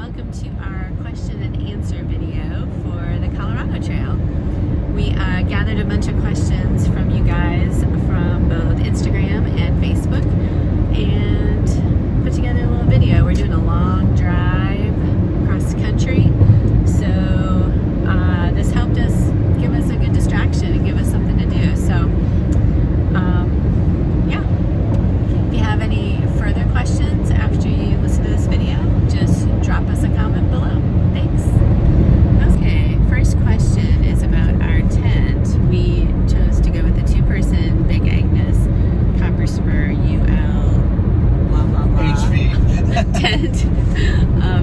welcome to our question and answer video for the Colorado Trail. We gathered a bunch of questions from you guys from both Instagram and Facebook and put together a little video. We're doing a long drive across the country, so this helped us give us a good distraction and give us something to do. So yeah, if you have any further questions after you listen to this video, just drop us a comment below. Thanks. Okay, first question is about our tent. We chose to go with the two-person Big Agnes Copper Spur UL blah blah blah HV tent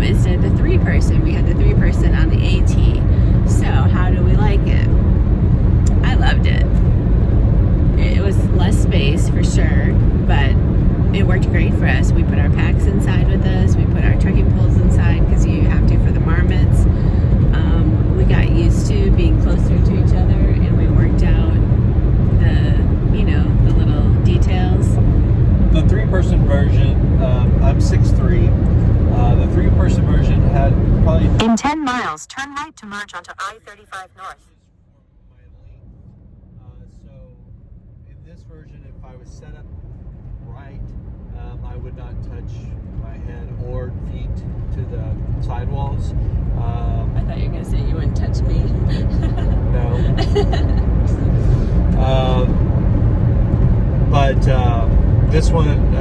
instead of the three-person. We had the three-person on the AT. So how do we like it? I loved it. It was less space for sure, but it worked great for us. We put our packs inside with us. We put our trekking poles inside because you have to for the marmots. We got used to being closer to each other, and we worked out the little details. The three-person version, I'm 6'3". The three-person version had probably... In 10 miles, turn right to merge onto I-35 North. So in this version, if I was set up right, I would not touch my head or feet to the sidewalls. I thought you were going to say you wouldn't touch me. No. But this one,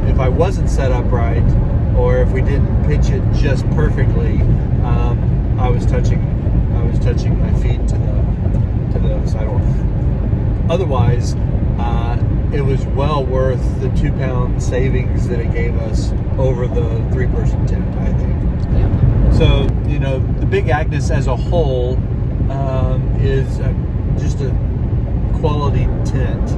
if I wasn't set up right, or if we didn't pitch it just perfectly, I was touching my feet to the sidewalk. Otherwise, it was well worth the 2-pound savings that it gave us over the three-person tent, I think. Yep. So, the Big Agnes as a whole is just a quality tent.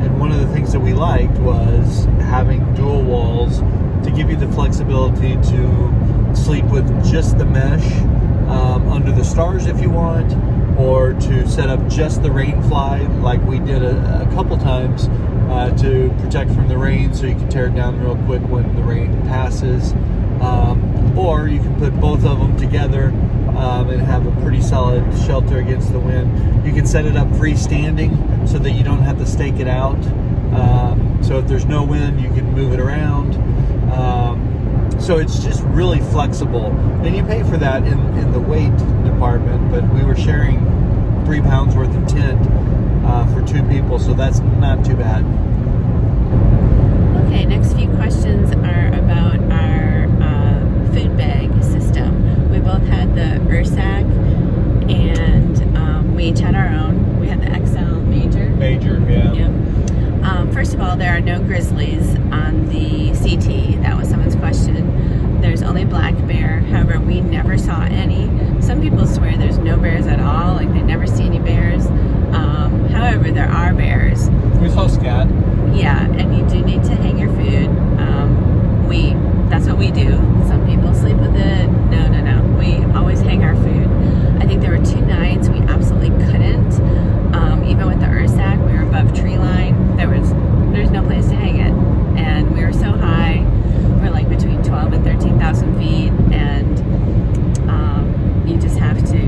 And one of the things that we liked was having dual walls to give you the flexibility to sleep with just the mesh under the stars if you want, or to set up just the rain fly like we did a couple times to protect from the rain, so you can tear it down real quick when the rain passes. Or you can put both of them together and have a pretty solid shelter against the wind. You can set it up freestanding so that you don't have to stake it out. So if there's no wind, you can move it around. So it's just really flexible. And you pay for that in the weight department, but we were sharing 3 pounds worth of tent for 2 people, so that's not too bad. Okay, next few questions are about our food bag system. We both had the Ursac, and we each had our own. We had the XL Major. Major, yeah. Yep. First of all, there are no grizzlies on the CT. That was someone's question. There's only black bear. However, we never saw any. Some people swear there's no bears at all, like they never see any bears. However, there are bears. We saw scat. Yeah, and you do need to hang your food. That's what we do. Some people sleep with it. No. We always hang our food. I think there were 2 nights we absolutely couldn't. Even with the Ursac, we were above tree line. There's no place to hang it. And we were so high. We're like between 12 and 13,000 feet. And you just have to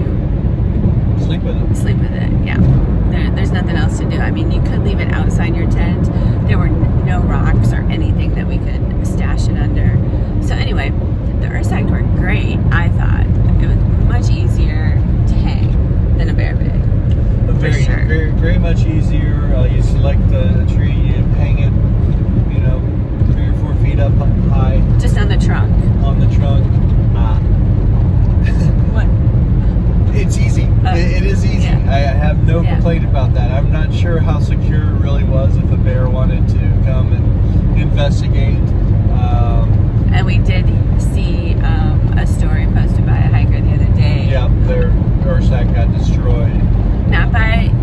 Sleep with it. Sleep with it, yeah. There's nothing else to do. I mean, you could leave it outside your tent. There were no rocks or anything that we could stash it under. So anyway, the Ursac worked great, I thought. It was much easier to hang than a bear bag. Very, very much easier. You select the tree, you hang it, 3 or 4 feet up high. Just on the trunk. On the trunk. What? It's easy. It is easy. Yeah. I have no complaint about that. I'm not sure how secure it really was if a bear wanted to come and investigate. And we did see a story posted by a hiker the other day. Yeah, their Ursac got destroyed.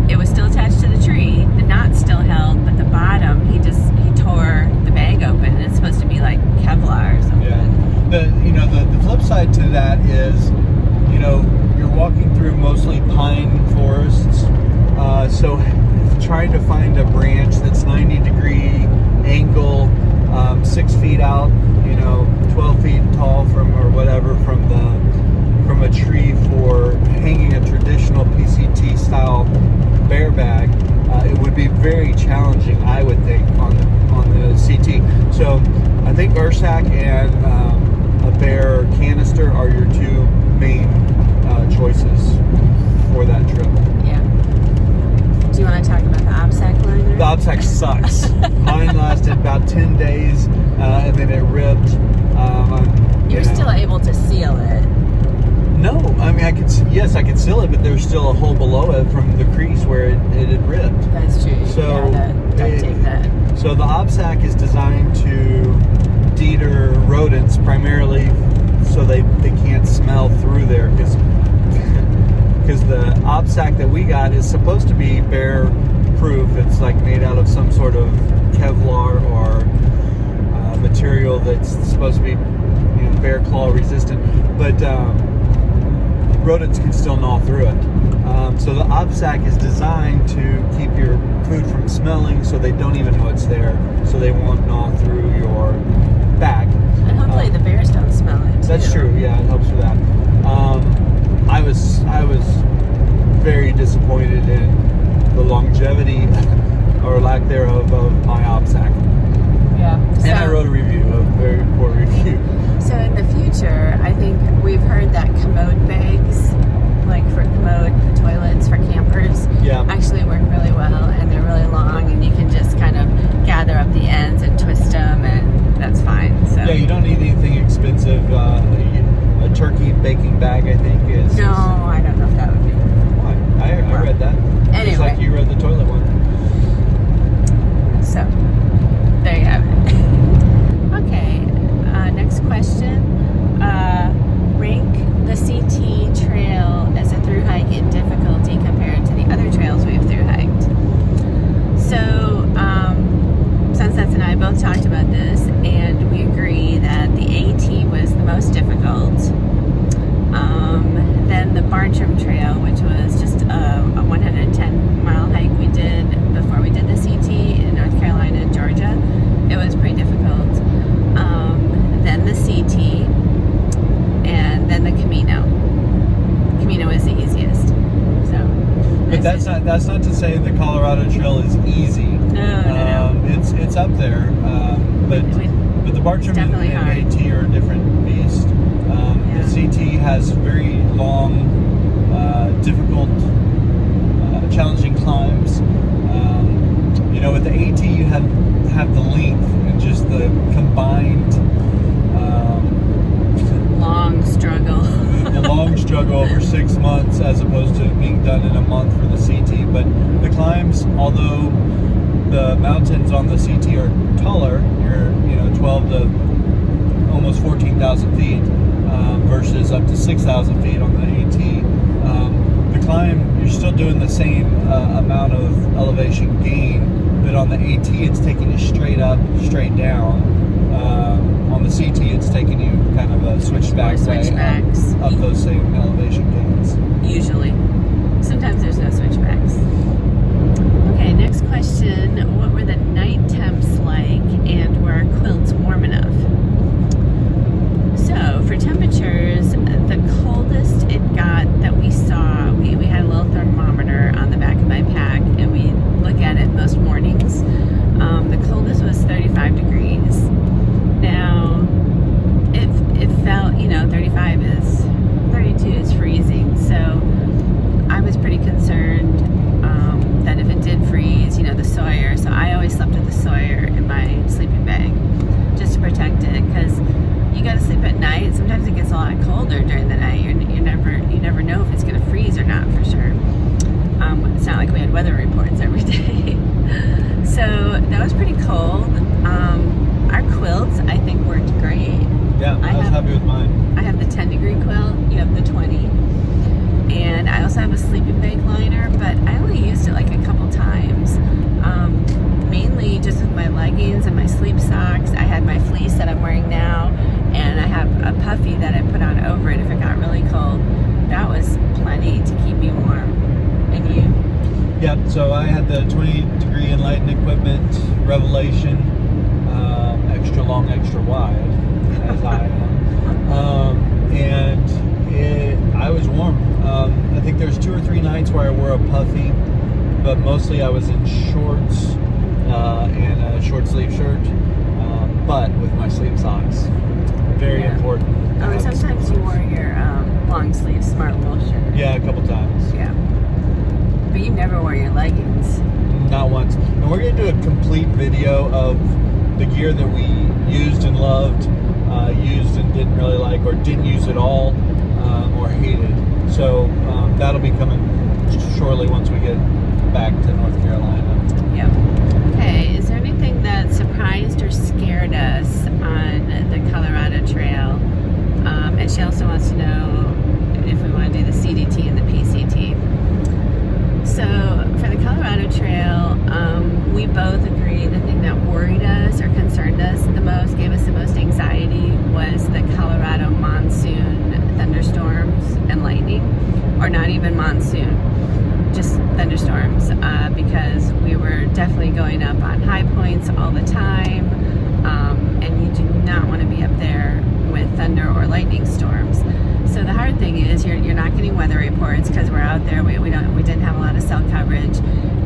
It was still attached to the tree. The knot still held, but the bottom, he tore the bag open. It's supposed to be like Kevlar or something. Yeah. The flip side to that is, you're walking through mostly pine forests, so trying to find a branch that's 90-degree angle, 6 feet out, 12 feet tall from or whatever, challenging, I would think, on the CT. So I think Ursack and a Bear canister are your two main choices for that trip. Yeah. Do you want to talk about the OPSAC liner? The OPSAC sucks. Mine lasted about 10 days, and then it ripped. You're still able to seal it. No, I mean, I could seal it, but there's still a hole below it from the crease where it had ripped. That's true. So Take that. So the OPSAC is designed to deter rodents primarily, so they can't smell through there, because the OPSAC that we got is supposed to be bear proof. It's like made out of some sort of Kevlar or material that's supposed to be bear claw resistant, but rodents can still gnaw through it. So the OPSAC is designed to keep your food from smelling, so they don't even know it's there, so they won't gnaw through your bag. And hopefully the bears don't smell it too. That's true. Yeah, it helps with that. I was very disappointed in the longevity or lack thereof of my OPSAC. Yeah. And I wrote a review, a very poor review. So in the future, I think we've heard that commode bags, like for commode toilets for campers, actually work really well, and they're really long, and you can just kind of gather up the ends and twist them, and that's fine. So yeah, you don't need anything expensive. A turkey baking bag, I think, is... No, I don't know if that would be... Why? I read that. Anyway. Just like you read the toilet one. So, there you have it. Okay, next question. Rank the CT trail as a through hike in difficulty compared to the other trails we've through hiked. So, Sunsets and I both talked about this, and we agree that the AT was the most difficult. Then the Bartram Trail, which was just a 110-mile hike we did before we did the CT in North Carolina and Georgia. It was pretty difficult. Then the CT, and then the Camino. Camino is the easiest. So, but that's not to say the Colorado Trail is easy. No. It's up there, but the Bartram and AT are a different beast. The CT has very long, difficult, challenging climbs. With the AT you have the length and just the combined long struggle. The long struggle over 6 months, as opposed to being done in a month for the CT. But the climbs, although the mountains on the CT are taller, you're 12 to almost 14,000 feet versus up to 6,000 feet on the AT. The climb, you're still doing the same amount of elevation gain, but on the AT it's taking you straight up, straight down. On the CT it's taking you kind of a switchback way up those same elevation gains. Usually. Sometimes there's no switchbacks. Okay, next question. What were the night temps like, and were our quilts warm enough? So, for temperatures, the coldest it got that we saw, we had a little thermometer on the back of my pack, and we look at it most mornings. The coldest was 35 degrees. Now, it felt, 32 is freezing, so I was pretty concerned that if it did freeze, the Sawyer, so I always slept with the Sawyer in my sleeping bag just to protect it, because you got to sleep at night. Sometimes it gets a lot colder during the night. You never know if it's going to freeze or not for sure. It's not like we had weather reports every day. So that was pretty cold. Our quilts, I think, worked great. Yeah, I was happy with mine. I have the 10-degree quilt. You have the 20. And I also have a sleeping bag liner, but I only used it like a couple times. Mainly just with my leggings and my sleep socks. I had my fleece that I'm wearing now, and I have a puffy that I put on over it if it got really cold. That was plenty to keep me warm. And you? Yep, so I had the 20-degree enlightened equipment Revelation, extra long, extra wide, as I am. And I was warm. I think there's 2 or 3 nights where I wore a puffy, but mostly I was in shorts butt with my sleep socks. Very Yeah. important. Oh, and sometimes you wore your long sleeve smart wool shirt. Yeah, a couple times. Yeah. But you never wore your leggings. Not once. And we're going to do a complete video of the gear that we used and loved, used and didn't really like, or didn't use at all, or hated. So that'll be coming shortly once we get back to North Carolina. Yep. Okay, is there anything that surprised or scared us on the Colorado Trail? And she also wants to know if we want to do the CDT and the PCT. So for the Colorado Trail, we both agree the thing that worried us or concerned us the most, gave us the most anxiety, was the Colorado monsoon thunderstorms and lightning, or not even monsoon, just thunderstorms, because we were definitely going up on high points all the time, and you do not want to be up there with thunder or lightning storms. So the hard thing is you're not getting weather reports because we're out there. We didn't have a lot of cell coverage,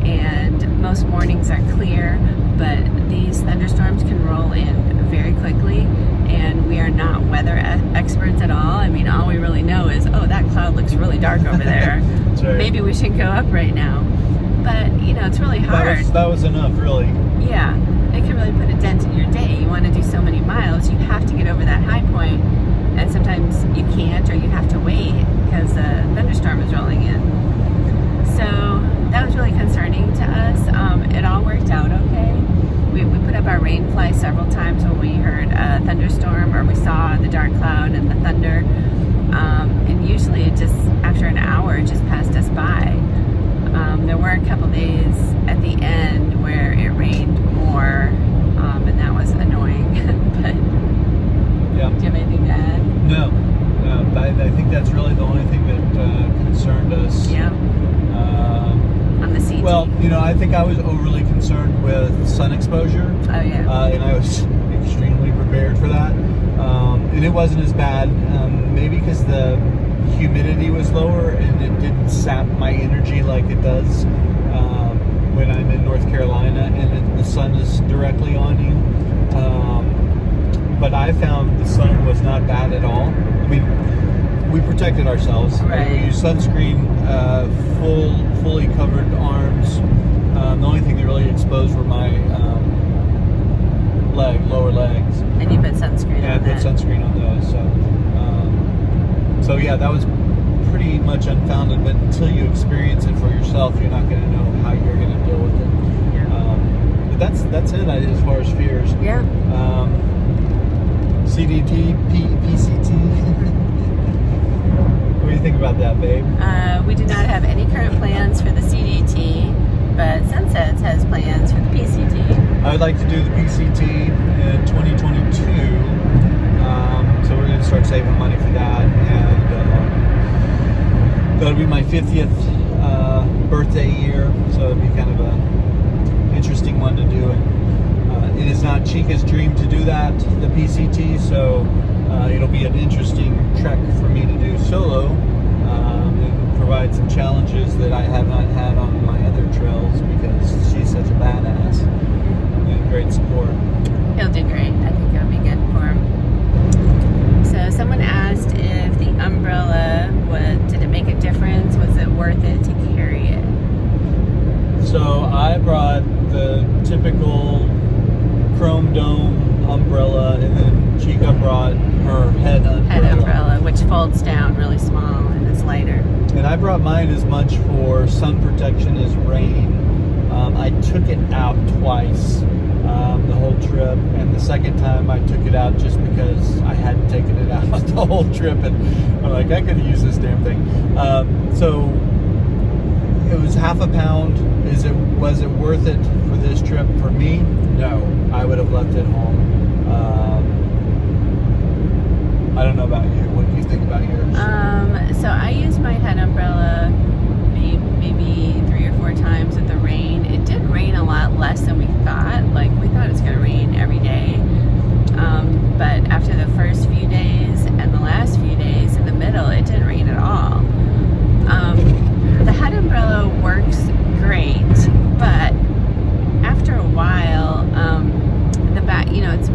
and most mornings are clear, but these thunderstorms can roll in very quickly, and we are not weather experts at all. I mean, all we really know is, oh, that cloud looks really dark over there. That's right. Maybe we shouldn't go up right now. But it's really hard. That was enough, really. Yeah, it can really put a dent in your day. You want to do so many miles, you have to get over that high point, and sometimes you can't, or you have to wait because the thunderstorm is rolling in. So that was really concerning to us. It all worked out okay. We put up our rain fly several times when we heard a thunderstorm or we saw the dark cloud and the thunder. And usually it just, after an hour, it just passed us by. There were a couple days at the end where it rained more, and that was annoying. But Yeah. do you have anything to add? No. I think that's really the only thing that concerned us. Yeah. On the CT. Well, I think I was overly concerned with sun exposure. Oh yeah. And I was extremely prepared for that. And it wasn't as bad, maybe because the humidity was lower and it didn't sap my energy like it does when I'm in North Carolina and the sun is directly on you. But I found the sun was not bad at all. I mean, we protected ourselves. Right. We used sunscreen, fully covered arms. The only thing that really exposed were my lower legs. And you put sunscreen And I on put that. sunscreen on those. So yeah, that was pretty much unfounded. But until you experience it for yourself, you're not going to know how you're going to deal with it. Yeah. But that's it as far as fears. Yeah. CDT, PCT. What do you think about that, babe? We do not have any current plans for the CDT, but Sunsets has plans for the PCT. I would like to do the PCT in 2022. So we're going to start saving money for that, and that'll be my 50th birthday year. So it'll be kind of a interesting one to do. And it is not Chica's dream to do that, the PCT. So it'll be an interesting trek for me to do solo. And provide some challenges that I have not had on my other trails because she's such a badass and great support. He'll do great. I think it'll be good for him. So someone asked if the umbrella did it make a difference? Was it worth it to carry it? So I brought the typical chrome dome umbrella, and then Chica brought her head umbrella, Which folds down really small and is lighter. And I brought mine as much for sun protection as rain. I took it out twice the whole trip, and the second time I took it out just because I hadn't taken it out the whole trip, and I'm like, I could use this damn thing. So it was half a pound. Was it worth it for this trip for me? No, I would have left it home. I don't know about you. What do you think about yours? So I used my head umbrella maybe 3 or 4 times with the rain. It did rain a lot less than we thought. Like, we thought it was going to rain every day. But after the first few days and the last few days in the middle, it didn't rain at all. The head umbrella works great, but after a while, the back, it's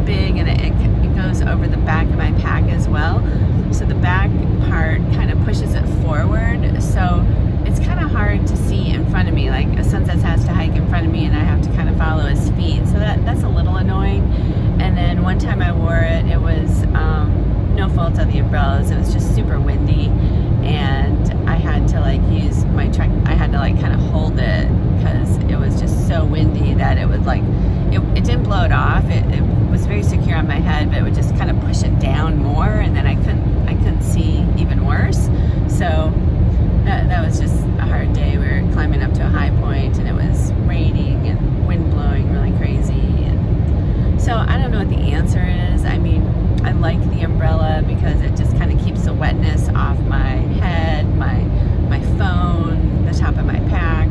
forward, so it's kind of hard to see in front of me. Like a Sunset has to hike in front of me, and I have to kind of follow his feet. So that's a little annoying. And then one time I wore it, it was no fault of the umbrellas. It was just super windy, and I had to like use my truck. I had to like kind of hold it because it was just so windy that it would like it didn't blow it off. It was very secure on my head, but it would just kind of push it down more, and then I couldn't see even worse. So that was just a hard day. We were climbing up to a high point, and it was raining and wind blowing really crazy. And so I don't know what the answer is. I mean, I like the umbrella because it just kind of keeps the wetness off my head, my phone, the top of my pack.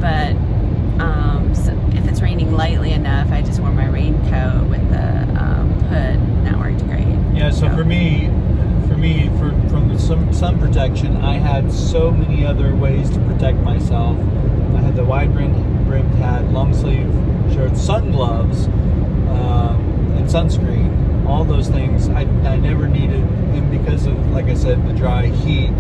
But so if it's raining lightly enough, I just wore my raincoat with the hood, and that worked great. Yeah, so for me, from the sun protection, I had so many other ways to protect myself. I had the wide brimmed hat, long sleeve shirts, sun gloves, and sunscreen. All those things I never needed, and because of, like I said, the dry heat,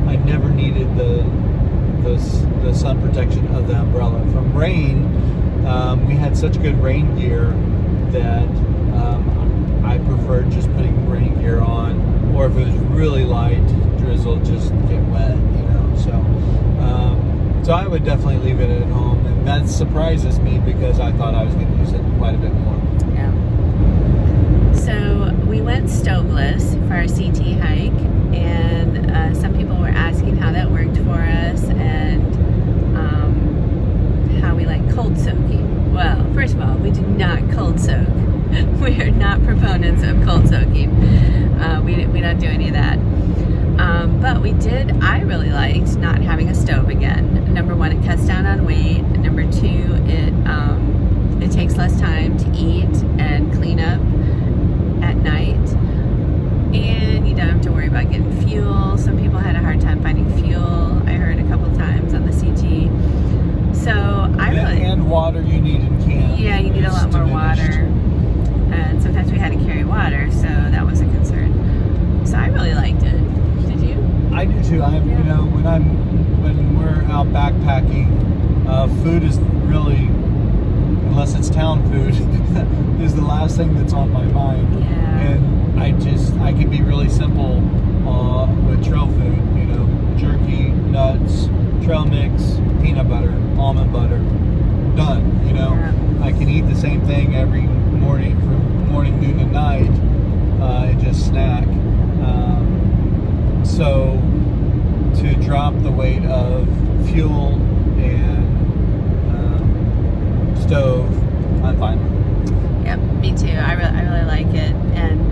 I never needed the sun protection of the umbrella. From rain, we had such good rain gear that I preferred just putting rain gear on, or if it was really light drizzle, just get wet, so I would definitely leave it at home, and that surprises me because I thought I was going to use it quite a bit more. Yeah. So we went Stoveless for our CT hike, and some people were asking how that worked for us, and how we like cold soaking. Well, first of all, we do not cold soak. We are not proponents of cold soaking. We don't do any of that. But I really liked not having a stove again. Number one, it cuts down on weight. Number two, it takes less time to eat and clean up at night. And you don't have to worry about getting fuel. Some people had a hard time finding fuel. I heard a couple times on the CT. So and water you need in camp. Yeah, you need a lot more water. And sometimes we had to carry water, so that was a concern. So I really liked it. Did you? I do too. When we're out backpacking, food is really, unless it's town food, is the last thing that's on my mind. Yeah. And I can be really simple with trail food. Jerky, nuts, trail mix, peanut butter, almond butter, done. Yeah. I can eat the same thing every morning from morning, noon, and night, and just snack. So to drop the weight of fuel and stove, I'm fine with it. Yep, me too. I really like it. And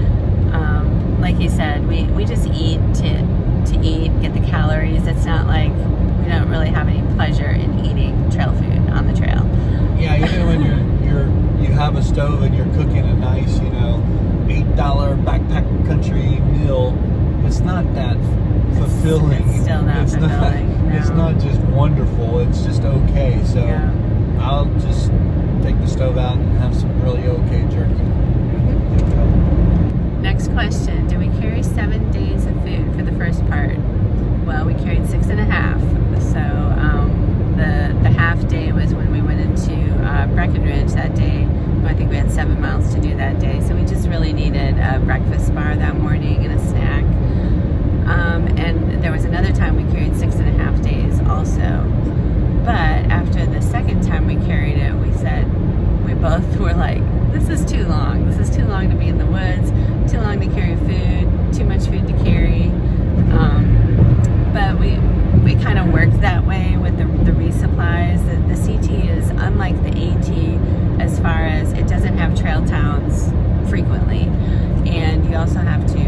like you said, we just eat to eat, get the calories. It's not like we don't really have any pleasure in eating trail food on the trail. Yeah, even when you have a stove and you're cooking a nice, $8 backpack country meal, it's not that fulfilling. It's still not fulfilling. No. It's not just wonderful. It's just okay. So Yeah. I'll just take the stove out and have some really okay jerky. Next question. Did we carry 7 days of food for the first part? Well, we carried 6.5. So the half day was when we went into Breckenridge that day. I think we had 7 miles to do that day. So we just really needed a breakfast bar that morning and a snack. And there was another time we carried 6.5 days also. But after the second time we carried it, we both were like, this is too long. This is too long to be in the woods, too long to carry food, too much food to carry. But we kind of worked that way with the resupplies. The CT is unlike the AT as far as it doesn't have trail towns frequently. And you also have to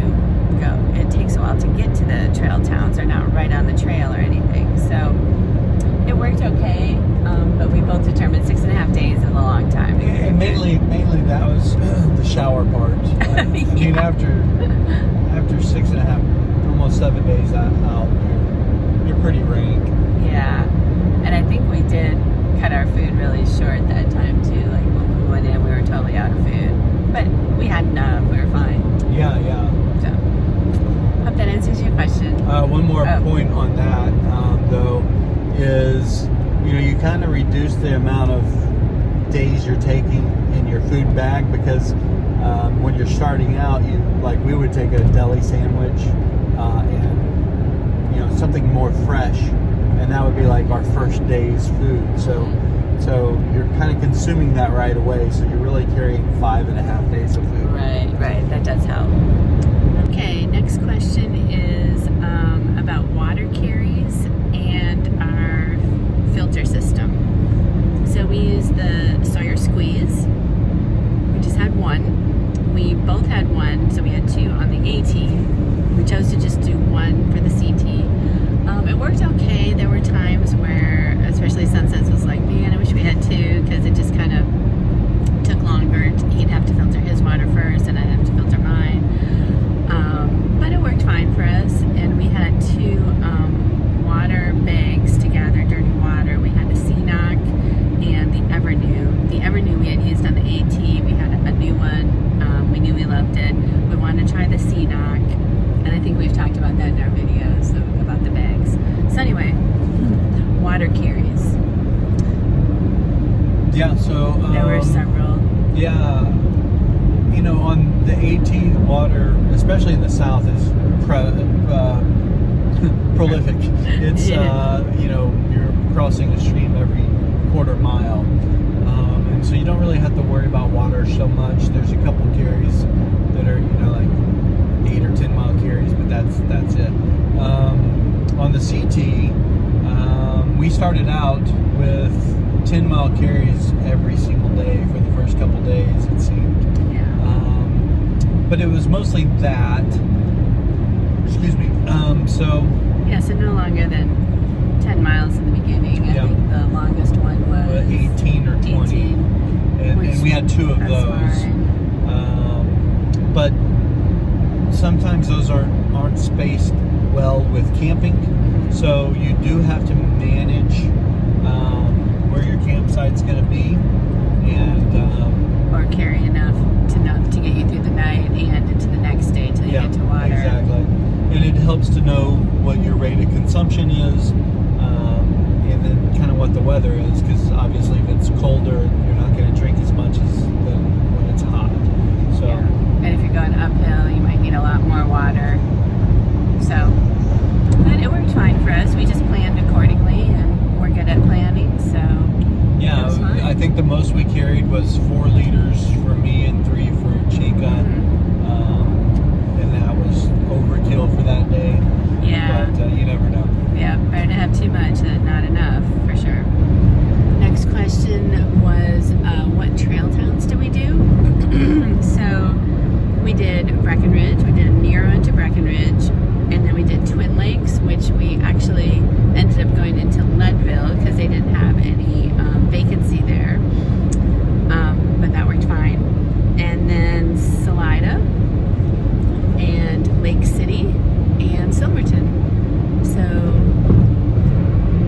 go. It takes a while to get to the trail towns. They're not right on the trail or anything. So it worked okay, but we both determined 6.5 days is a long time. And mainly that was the shower part. I mean, after 6.5, almost 7 days out, you're pretty rank. Yeah, and I think we did cut our food really short that time too. Like when we went in, we were totally out of food, but we had enough. We were fine. Yeah. So, hope that answers your question. One more. Oh. kind of reduce the amount of days you're taking in your food bag, because when you're starting out, we would take a deli sandwich and something more fresh, and that would be like our first day's food. So you're kind of consuming that right away. So you're really carrying 5.5 days of food. Right. That does help. Okay, next question is about water carries and our filter system. So we use the Sawyer Squeeze. We just had one. We both had one, so we had two on the AT. We chose to just do one for the CT. It worked okay. There were times where, especially Sunsets, was like, man, I wish we had two, because it just kind of took longer. He'd have to filter his water first, and I'd have to filter mine. But it worked fine for us, and we had two water bags to gather dirty water. We had the CNOC and the Evernew. The Evernew we had used on the AT. We had a new one. We knew we loved it. We wanted to try the CNOC, and I think we've talked about that in our videos about the bags. So anyway, water carries. Yeah, so There were several. Yeah, on the AT, water, especially in the south, is prolific. It's you're crossing a stream every quarter mile, and so you don't really have to worry about water so much. There's a couple carries that are like 8 or 10 mile carries, but that's it. On the CT, we started out with 10 mile carries every single day for the first couple days, it seemed. Yeah. But it was mostly that. Excuse me. So no longer than 10 miles in the beginning. I think the longest one was 18 or 20. 18, and we had two of those. But sometimes those aren't spaced well with camping, so you do have to manage where your campsite's going to be, and or carry enough to get you through the night and into the next day till you get to water. Exactly. And it helps to know what your rate of consumption is, and then kind of what the weather is, because obviously if it's colder, you're not going to drink as much as when it's hot. So. Yeah. And if you're going uphill, you might need a lot more water. So, but it worked fine for us. We just planned accordingly, and we're good at planning, so yeah, I think the most we carried was 4 liters for me and 3 for Chica, and that was overkill for that day. Yeah. But you never know. Yeah, better to have too much than not enough, for sure. Next question was, what trail towns do we do? So, we did Breckenridge, we did Nero into Breckenridge, and then we did Twin Lakes, which we actually ended up going into Leadville because they didn't have any vacancy there. But that worked fine. And then Salida and Lake City and Silverton. So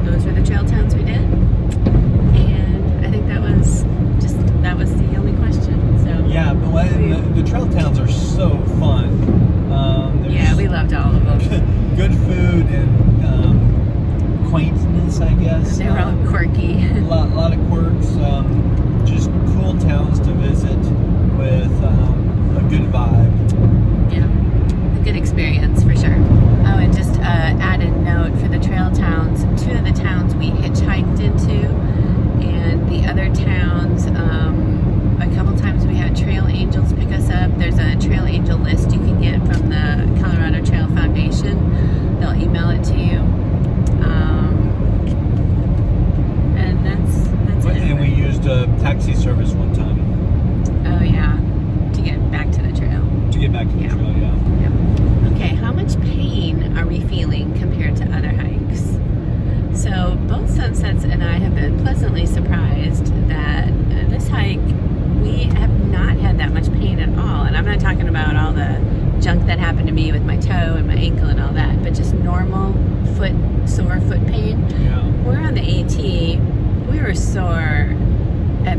those were the trail towns we did. And I think that was the only question. So yeah, but the trail towns are so fun. We loved all of them. Good food and quaintness, I guess. They were all quirky. A lot of quirks. Just cool towns to visit with a good vibe. Yeah, a good experience for sure. Oh, and just added note for the trail towns, 2 of the towns we hitchhiked into, and the other towns, a couple times we had trail angels pick us up. There's a trail angel list you can get from the Colorado Trail Foundation. They'll email it to you. And that's it. And we used a taxi service one time. Oh yeah, to get back to the trail. To get back to the trail, yeah. Yep. Okay, how much pain are we feeling compared to other hikes? So both Sunsets and I have been pleasantly surprised that this hike, we have not had that much pain at all. And I'm not talking about all the junk that happened to me with my toe and my ankle and all that, but just normal sore foot pain. Yeah. We're on the AT, we were sore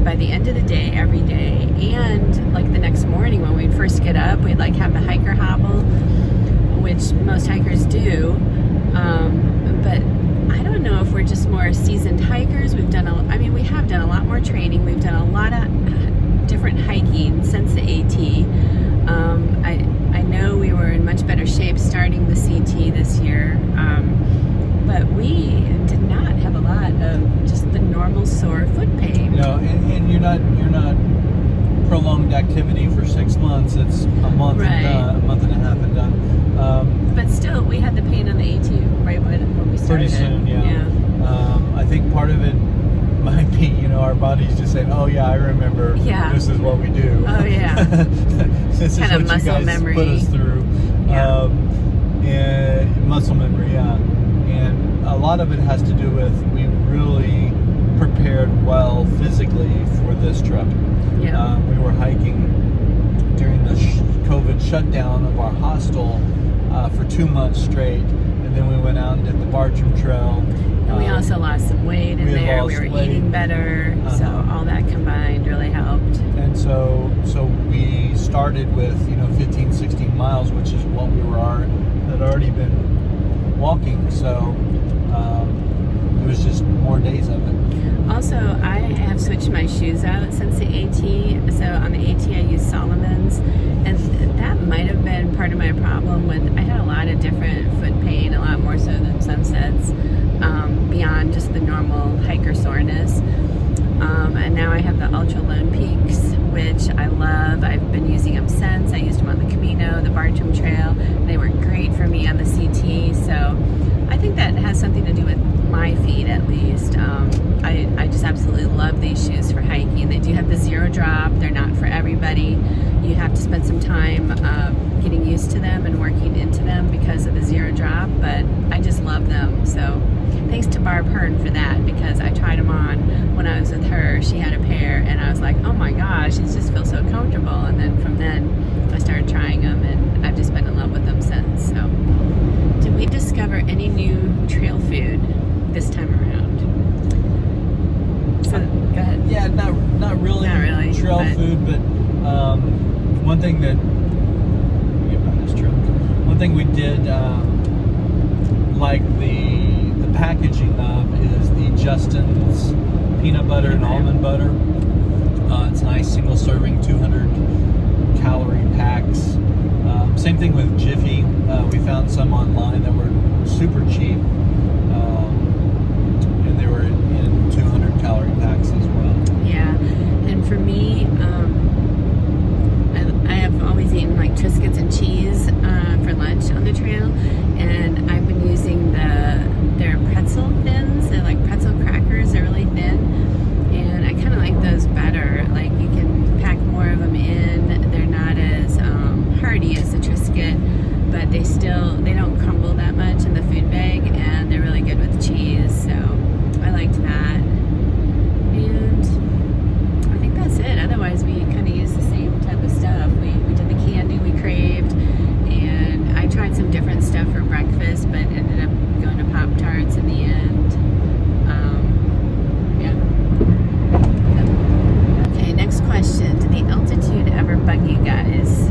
by the end of the day, every day, and like the next morning when we'd first get up, we'd like have the hiker hobble, which most hikers do, but I don't know if we're just more seasoned hikers. We have done a lot more training. We've done a lot of different hiking since the AT. I know we were in much better shape starting the CT this year, but we did not have a lot of just the normal sore foot pain. And you're not prolonged activity for 6 months. It's a month Right. and done, a month and a half and done. But still, we had the pain on the AT right when we started. Pretty soon, yeah. I think part of it might be, our body's just saying, "Oh yeah, I remember. Yeah. This is what we do. Oh yeah." This Kind is of what muscle you guys memory. put us through." Yeah. And muscle memory, yeah. And a lot of it has to do with we really prepared well physically for this trip. Yeah. We were hiking during the COVID shutdown of our hostel for 2 months straight, and then we went out and did the Bartram Trail. And we also lost some weight in we had there. We lost were weight. eating better, so all that combined really helped. And so we started with 15, 16 miles, which is what we had already been walking. So it was just more days of it. Also, I have switched my shoes out since the AT. So on the AT, I use Solomon's, and that might have been part of my problem with. I had a lot of different foot pain, a lot more so than Sunsets, beyond just the normal hiker soreness. And now I have the Ultra Lone Peaks, which I love. I've been using them since. I used them on the Camino, the Bartram Trail. They were great for me on the CT. So I think that has something to do with my feet, at least. I just absolutely love these shoes for hiking. They do have the zero drop. They're not for everybody. You have to spend some time getting used to them and working into them because of the zero drop, but I just love them. So thanks to Barb Hearn for that, because I tried them on when I was with her. She had a pair and I was like, oh my gosh, it just feels so comfortable. And then from then I started trying them, and I've just been in love with them since. So did we discover any new trail food this time around? So, go ahead. Yeah, not really. Not really, Trail but- food, but one thing that get by this truck. One thing we did like the packaging of is the Justin's peanut butter and almond butter. It's nice, single serving, 200 calorie packs. Same thing with Jiffy. We found some online that were super cheap, and they were in 200 calorie packs as well. Yeah, and for me, I have always eaten like Triscuits and cheese for lunch on the trail, and I've been using their pretzel thins. They're like pretzel crackers. They're really thin, and I kind of like those better. Like you can pack more of them in. They're not as hearty as the Triscuit, but they don't crumble that much in the food bag, and they're really good with cheese. So I liked that. And I think that's it. Otherwise, we kind of use the same type of stuff. We did the candy we craved, and I tried some different stuff for breakfast, but ended up going to Pop-Tarts in the end. Yeah. Okay, next question. Did the altitude ever bug you guys?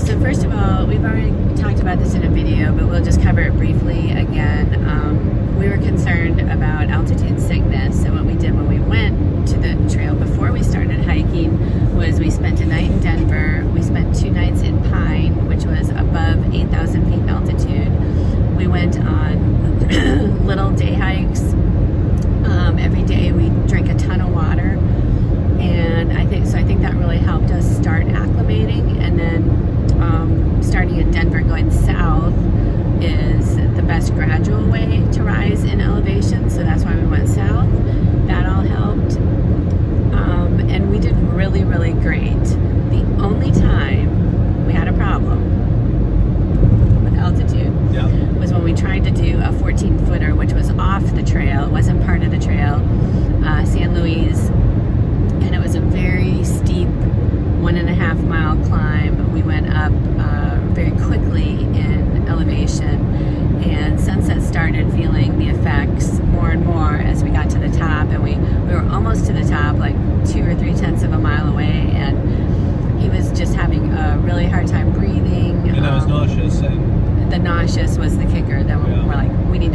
So first of all, we've already talked about this in a video, but we'll just cover it briefly again. We were concerned about altitude sickness, so what we did when we went to the trail before we started hiking was we spent a night in Denver. We spent 2 nights in Pine, which was above 8,000 feet altitude. We went on little day hikes. Every day we drank a ton of water, and I think that really helped us start acclimating. And then starting in Denver going south is the best gradual way to rise in elevation, so that's why we went south. That all helped, and we did really, really great. The only time we had a problem with altitude was when we tried to do a 14-footer, which was off the trail. It wasn't part of the trail, San Luis, and it was a very steep 1.5 mile climb. We went up very quickly in elevation, and Sunset started feeling the effects more and more as we got to the top, and we were almost to the top, like 2 or 3 tenths of a mile away, and he was just having a really hard time breathing. And I was nauseous. And the nauseous was the kicker. Then we're like, we need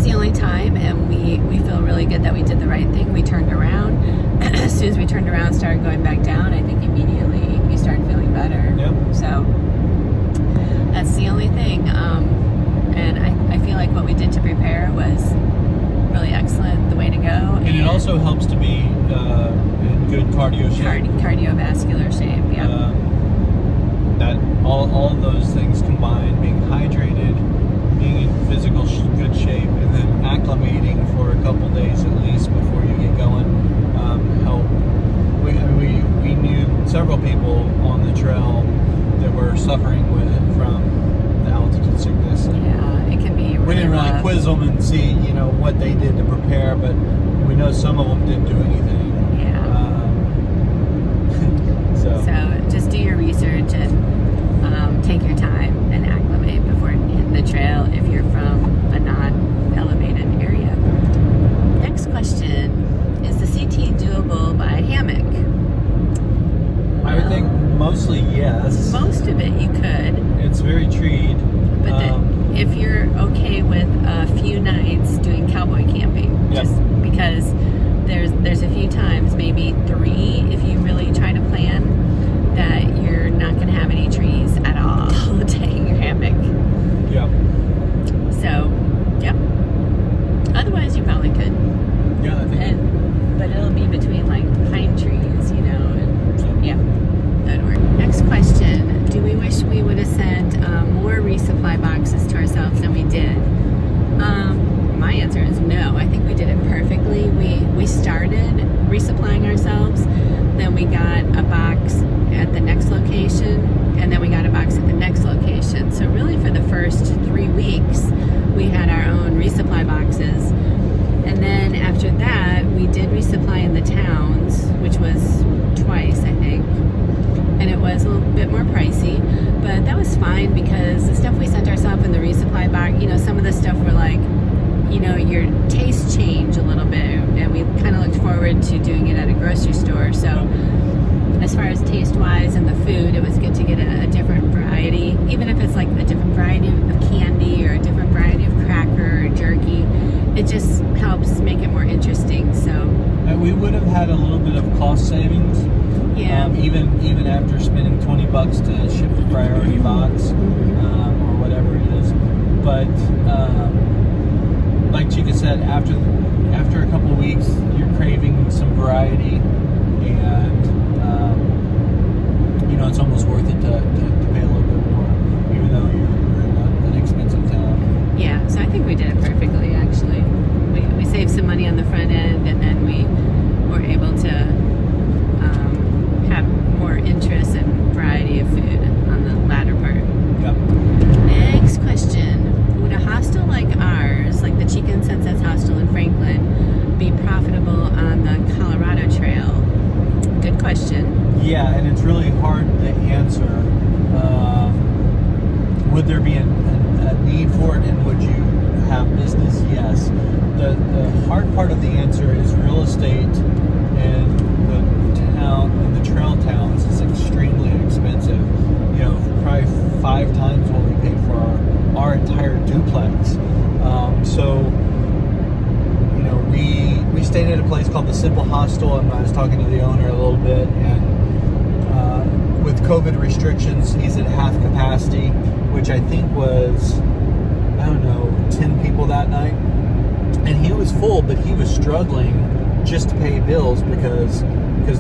was the only time, and we feel really good that we did the right thing. We turned around. As soon as we turned around, started going back down, I think immediately you started feeling better. Yep. So that's the only thing. And I feel like what we did to prepare was really excellent, the way to go. And it also helps to be in good cardio shape. Cardiovascular shape, yeah. That all of those things combined, being hydrated, being in physical good shape, and then acclimating for a couple days at least before you get going, help. We knew several people on the trail that were suffering from the altitude sickness. Yeah, it can be. We didn't really quiz them and see, what they did to prepare, but we know some of them didn't do anything. Yeah. So just do your research and take your time and acclimate before hitting the trail if you're from a non-elevated area. Next question: is the CT doable by hammock? I would think mostly yes. Most of it you could. It's very treed. But if you're okay with a few nights doing cowboy camping, yep. just because there's a few times, maybe 3, if you really try to plan, that you're not going to have any trees at all to hang your hammock. Yep. So, yep. Otherwise, you probably could. Yeah, I think. But it'll be between like pine trees, and yeah, that'd work. Next question: do we wish we would have sent more resupply boxes to ourselves than we did? My answer is no. I think we did it perfectly. We started resupplying ourselves, then we got a box at the next location, and then we got a box at the next location. So really for the first 3 weeks, we had our own resupply boxes. And then after that, we did resupply in the towns, which was twice, I think. And it was a little bit more pricey, but that was fine because the stuff we sent ourselves in the resupply box, some of the stuff were like, your tastes change a little bit, and we kind of looked forward to doing it at a grocery store. So as far as taste-wise and the food, it was good to get a different variety, even if it's like a different variety of candy or a different variety of cracker or jerky. It just helps make it more interesting. So we would have had a little bit of cost savings. Yeah. Even after spending $20 to ship the priority box, or whatever it is. But like Chica said, after a couple of weeks, you're craving some variety, and it's almost worth it to pay a little bit more, even though you're in an expensive town. Yeah, so I think we did it perfectly. Actually, we saved some money on the front end, and we were able to have more interest and variety of food on the latter part. Yep. Next question: would a hostel like ours, like the Chica and Sunsets Hostel in Franklin, be profitable on the Colorado Trail? Good question. Yeah, and it's really hard to answer. Would there be a need for it, and would you have business? Yes. The hard part of the answer is real estate, and the trail towns is extremely expensive. Probably 5 times what we paid for our entire duplex. We stayed at a place called the Simple Hostel, and I was talking to the owner a little bit, and with COVID restrictions, he's at half capacity, which I think was, 10 people that night. And he was full, but he was struggling just to pay bills because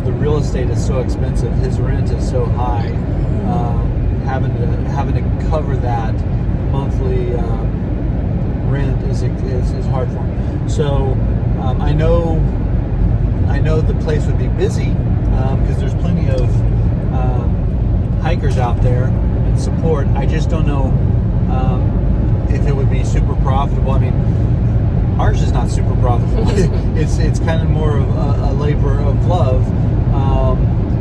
the real estate is so expensive. His rent is so high. Having to cover that monthly rent is hard for him. So I know the place would be busy because there's plenty of hikers out there and support. I just don't know if it would be super profitable. I mean, ours is not super profitable. It's kind of more of a labor of love,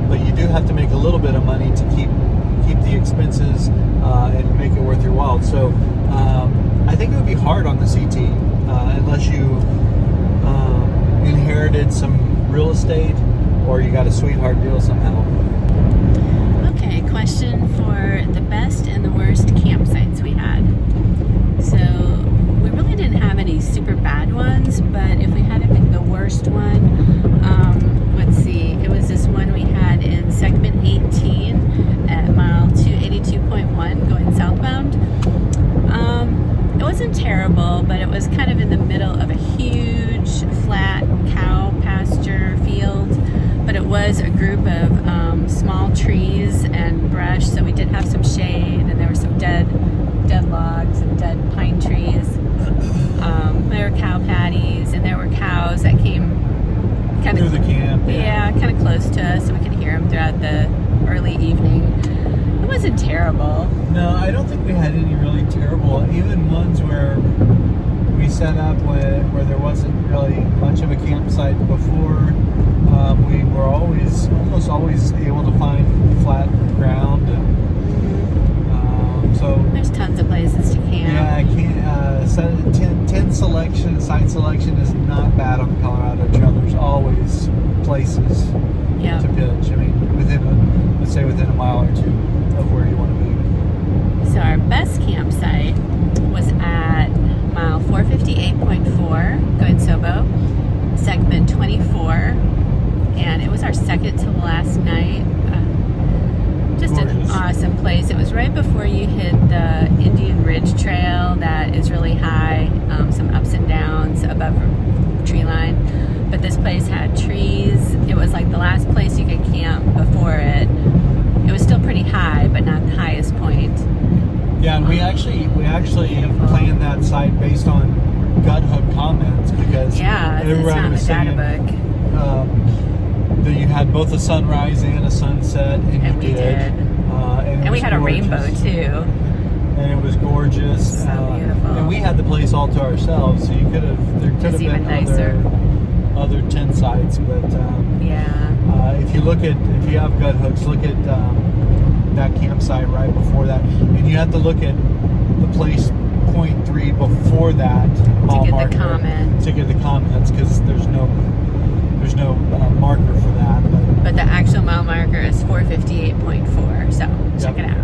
but you do have to make a little bit of money to keep the expenses and make it worth your while. So I think it would be hard on the CT unless you inherited some real estate or you got a sweetheart deal somehow. Okay, question for the best and the worst campsites we had. So we really didn't have any super middle of a huge flat cow pasture field, but it was a group of small trees and brush, so we did have some shade, and there were some dead logs and dead pine trees. There were cow patties, and there were cows that came kind of through the camp. Yeah, kind of close to us, so we could hear them throughout the early evening. It wasn't terrible. No, I don't think we had any really terrible. Even ones where we set up where there wasn't really much of a campsite before. We were almost always able to find flat ground, and so There's tons of places to camp. yeah, I can't. Tent selection, site selection is not bad on the Colorado Trail. There's always places Yeah. to pitch. I mean, let's say within a mile or two of where you want to be. So our best campsite was at mile 458.4, going Sobo, segment 24, and it was our second to last night. Just an Gorgeous. awesome place. It was right before you hit the Indian Ridge Trail that is really high, some ups and downs above tree line. But this place had trees. It was like the last place you could camp before it. It was still pretty high, but not the highest point. Yeah, and we actually planned that site based on gut hook comments, because Yeah, it's everybody not in was the saying data book. that you had both a sunrise and a sunset, and we you did. did. And And we had a gorgeous. rainbow too. And it was gorgeous. So beautiful. And we had the place all to ourselves, so there could have even been nicer. other tent sites, but Yeah. if you have gut hooks, look at that campsite right before that, and you have to look at the place point 3 before that mile get the marker comment. to get the comments, because there's no marker for that. But the actual mile marker is 458.4, so check it out.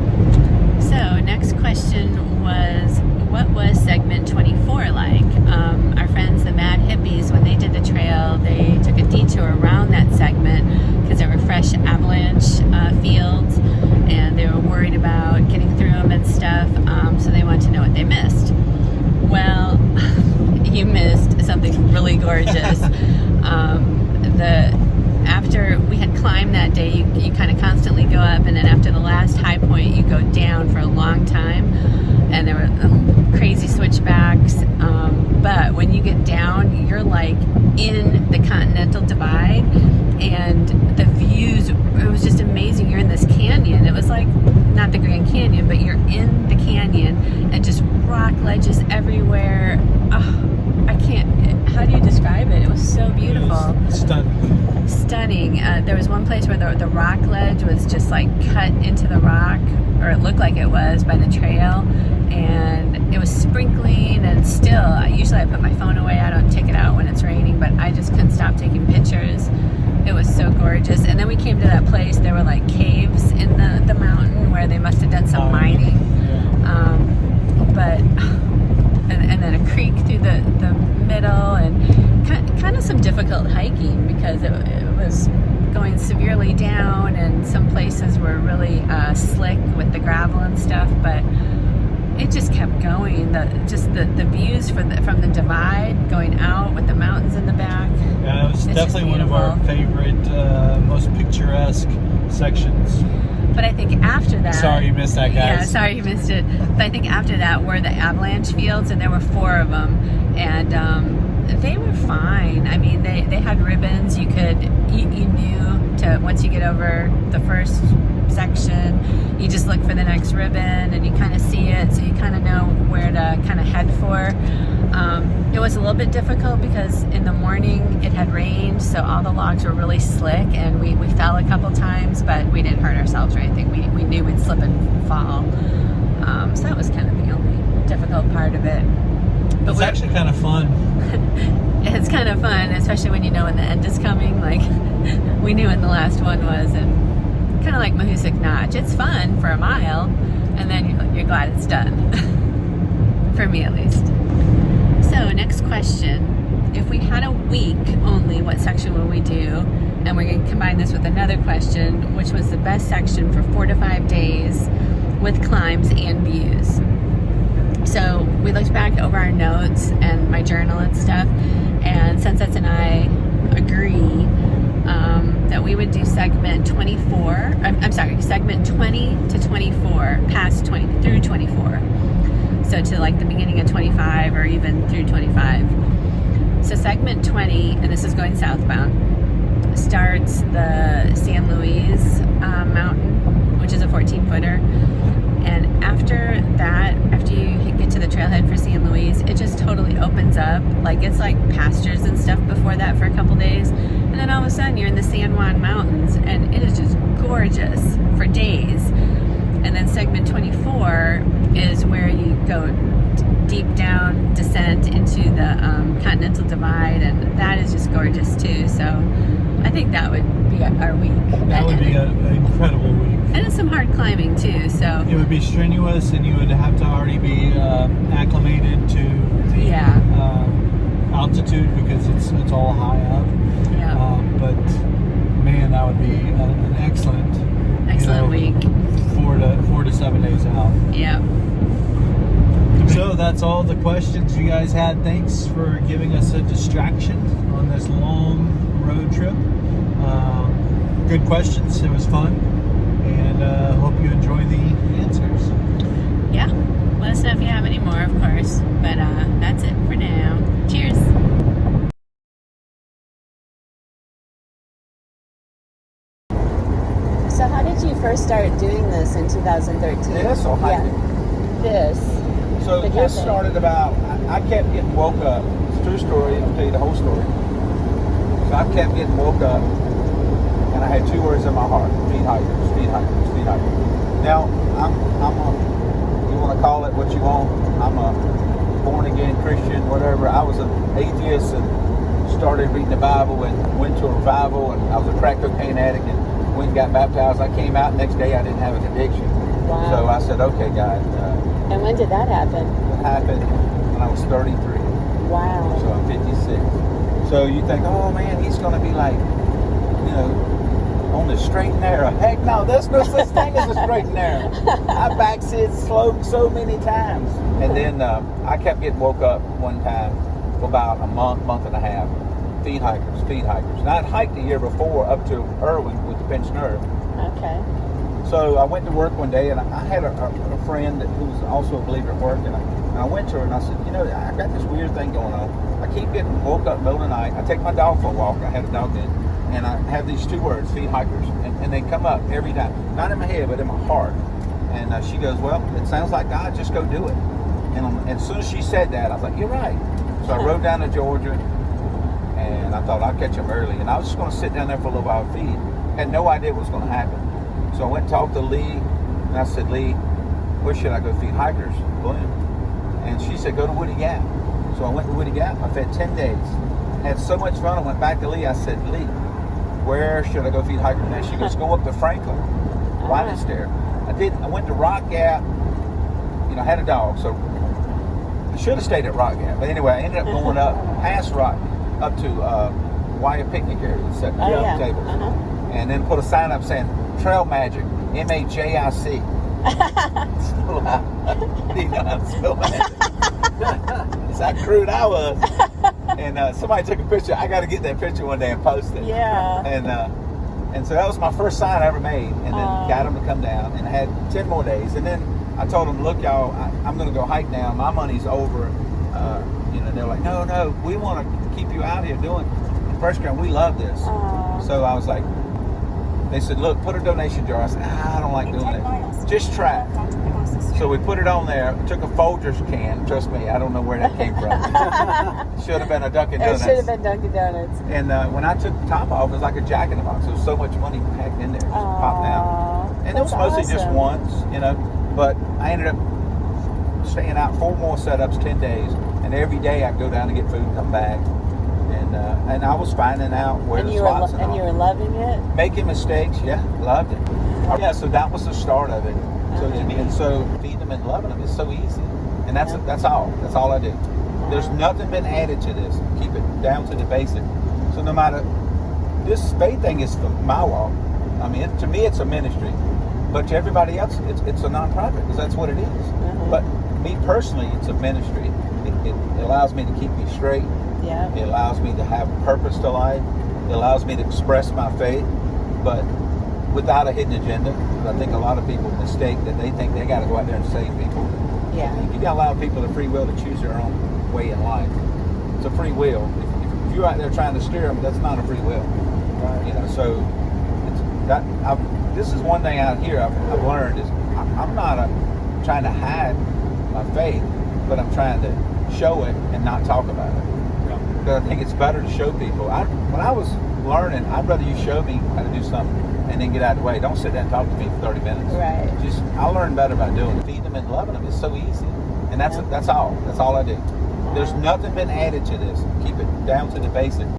So next question was, what was segment 24 like? Our friends, the Mad Hippies, when they did the trail, they took a detour around that segment because there were fresh avalanche fields, and they were worried about getting through them and stuff, so they wanted to know what they missed. Well, you missed something really gorgeous. After we had climbed that day, you kind of constantly go up, and then after the last high point, you go down for a long time, and there were crazy switchbacks. But when you get down, you're like in the Continental Divide, and the views, it was just amazing. You're in this canyon. It was like not the Grand Canyon, but you're in the canyon, and just rock ledges everywhere. Oh, I can't, how do you describe it? It was so beautiful. It was stunning. There was one place where the rock ledge was just like cut into the rock, or it looked like it was, by the trail, and it was sprinkling, and still, usually I put my phone away, I don't take it out when it's raining, but I just couldn't stop taking pictures. It was so gorgeous. And then we came to that place, there were like caves in the mountain where they must have done some mining. And then a creek through the middle, and kind of some difficult hiking because it was going severely down, and some places were really slick with the gravel and stuff, but it just kept going. The views from the divide going out with the mountains in the back. Yeah, it was definitely one of our favorite, most picturesque sections. But I think after that... Sorry you missed that, guys. Yeah, sorry you missed it. But I think after that were the avalanche fields, and there were 4 of them. And they were fine. I mean, they had ribbons. You knew to, once you get over the first section, you just look for the next ribbon, and you kind of see it, so you kind of know where to kind of head for. It was a little bit difficult because in the morning it had rained, so all the logs were really slick, and we fell a couple times, but we didn't hurt ourselves or anything. We knew we'd slip and fall. So that was kind of the only difficult part of it. But It's actually kind of fun. It's kind of fun, especially when you know when the end is coming. Like, we knew when the last one was, and kind of like Mahoosic Notch. It's fun for a mile, and then you're glad it's done. For me, at least. So, next question. If we had a week only, what section would we do? And we're going to combine this with another question, which was the best section for 4 to 5 days with climbs and views. So we looked back over our notes and my journal and stuff, and Sunsets and I agree that we would do segment 24. I'm sorry, segment 20 to 24, past 20 through 24. So to like the beginning of 25 or even through 25. So segment 20, and this is going southbound, starts the San Luis mountain, which is a 14-footer. And after that, after you get to the trailhead for San Luis, it just totally opens up. Like it's like pastures and stuff before that for a couple days. And then all of a sudden you're in the San Juan Mountains and it is just gorgeous for days. And then segment 24 is where you go deep down, descent into the Continental Divide, and that is just gorgeous too. So I think that would be our week. That would be an incredible week. And it's some hard climbing too, so It would be strenuous, and you would have to already be acclimated to the altitude because it's all high up. yeah, But man, that would be an excellent week. 4 to 7 days out. Yeah. So that's all the questions you guys had. Thanks for giving us a distraction on this long road trip. Good questions. It was fun, and hope you enjoy the answers. Yeah. Let us know if you have any more, of course. But that's it for now. Cheers. So how did you first start doing this in 2013? This or hiking? This. So The this cafe. started about, I kept getting woke up. It's a true story, I'll tell you the whole story. So I kept getting woke up, and I had two words in my heart: feed hikers, feed hikers, feed hikers. Now, you want to call it what you want, I'm a born-again Christian, whatever. I was an atheist and started reading the Bible and went to a revival, and I was a crack cocaine addict and went and got baptized. I came out, next day I didn't have an addiction. Wow. So I said, okay, God. And when did that happen? It happened when I was 33. Wow. So I'm 56. So you think, oh man, he's going to be like, on the straight and narrow. Heck no, there's no such thing as a straight and narrow. I backslid slow so many times. And then I kept getting woke up one time for about a month and a half. Feed hikers, feed hikers. And I'd hiked the year before up to Irwin with the pinched nerve. Okay. So I went to work one day, and I had a friend who was also a believer at work, and I went to her and I said, I got this weird thing going on. I keep getting woke up in the middle of the night. I take my dog for a walk. I had a dog then, and I have these two words, feed hikers, and they come up every time. Not in my head, but in my heart. And she goes, well, it sounds like God, just go do it. And as soon as she said that, I was like, you're right. So I rode down to Georgia, and I thought I'd catch him early. And I was just going to sit down there for a little while and feed. Had no idea what was going to happen. So I went and talked to Lee, and I said, Lee, where should I go feed hikers? Boom. And she said, go to Woody Gap. So I went to Woody Gap. I fed 10 days. Had so much fun. I went back to Lee. I said, Lee, where should I go feed hikers? And she goes, go up to Franklin. Right there. I went to Rock Gap. I had a dog, so I should have stayed at Rock Gap. But anyway, I ended up going up past Rock, up to Wyatt Picnic area, setting up tables. And then put a sign up saying, Trail Magic, MAJIC. Still about, how to spell magic. That's how crude I was. And somebody took a picture. I got to get that picture one day and post it. Yeah. And so that was my first sign I ever made. And then got them to come down, and I had 10 more days. And then I told them, look, y'all, I'm going to go hike now. My money's over. They're like, no, we want to keep you out here doing Fresh Ground. We love this. So I was like, they said, look, put a donation jar. I said, I don't like doing that. Just try it. So we put it on there. Took a Folgers can. Trust me, I don't know where that came from. Should have been a Dunkin' Donuts. It should have been Dunkin' Donuts. And when I took the top off, it was like a Jack in the Box. There was so much money packed in there. It just popped out. And it was mostly just once, But I ended up staying out 4 more setups, 10 days. And every day I'd go down to get food and come back. And I was finding out where the spots and you were loving it? Making mistakes, yeah, loved it. Yeah, so that was the start of it. So to me, and so feeding them and loving them is so easy. And that's all. That's all I do. There's nothing been added to this. Keep it down to the basic. So no matter, this faith thing is for my walk. I mean, to me, it's a ministry. But to everybody else, it's a nonprofit because that's what it is. But me personally, it's a ministry. It allows me to keep me straight. Yeah. It allows me to have purpose to life. It allows me to express my faith, but without a hidden agenda. I think a lot of people mistake that they think they got to go out there and save people. Yeah. You got to allow people the free will to choose their own way in life. It's a free will. If you're out there trying to steer them, that's not a free will. Right. You know, so this is one thing out here I've learned is I'm not trying to hide my faith, but I'm trying to show it and not talk about it. Yeah. Because I think it's better to show people. When I was learning, I'd rather you show me how to do something and then get out of the way. Don't sit there and talk to me for 30 minutes. Right. I learn better by doing it. Feeding them and loving them is so easy. And that's all. That's all I do. There's nothing been added to this. Keep it down to the basics.